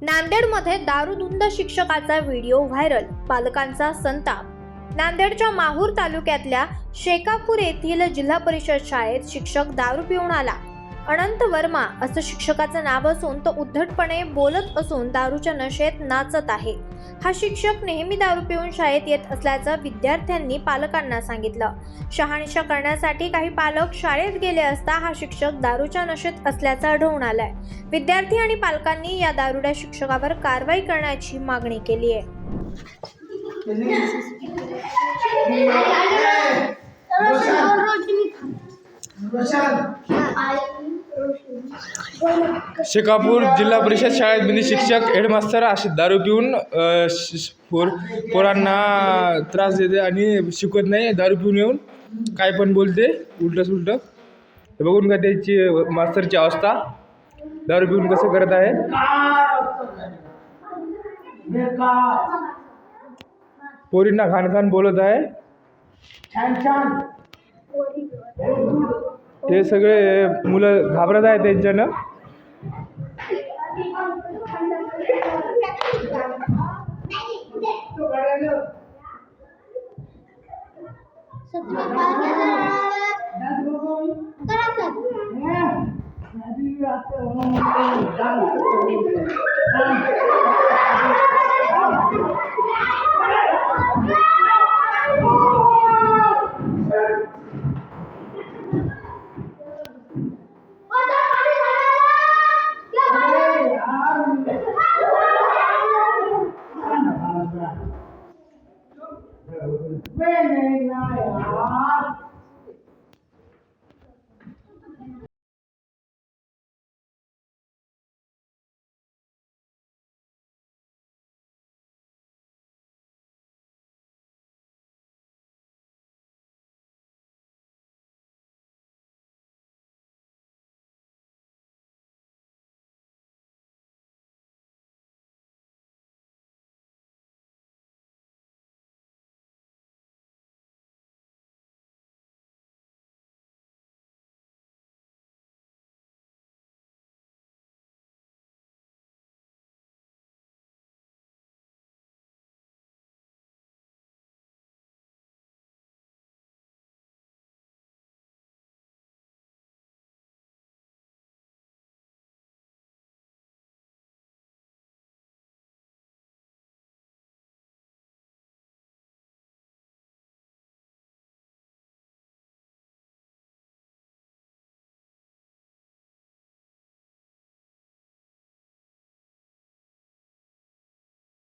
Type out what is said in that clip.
नांदेडमध्ये दारूधुंद शिक्षकाचा video viral, पालकांचा संताप। नांदेडच्या माहूर तालुक्यातल्या शेकापूर येथील जिल्हा परिषद शाळेत शिक्षक दारू पिऊन आला। अनंत वर्मा असं शिक्षकाचं नाव असून तो उद्धटपणे बोलत असून दारूच्या नशेत नाचत आहे। हा शिक्षक नेहमी दारू पिऊन शाळेत येत असल्याचं विद्यार्थ्यांनी पालकांना सांगितलं। शहानिशा करण्यासाठी काही पालक शाळेत गेले असता हा शिक्षक दारूच्या नशेत असल्याचं आढळून आलंय। विद्यार्थी आणि पालकांनी या दारुड्या शिक्षकावर कारवाई करण्याची मागणी केली आहे। शेकापूर जिल्हा परिषद शाळेत बिनी शिक्षक हेडमास्तर असे दारू पिऊन पोरांना त्रास देते आणि शिकवत नाही। दारू पिऊन येऊन काय पण बोलते, उलट सुलट। हे बघून का त्याची मास्तरची अवस्था, दारू पिऊन कसं करत आहे। पोरींना खान बोलत आहे। ते सगळे मुलं घाबरत आहे त्यांच्यानं।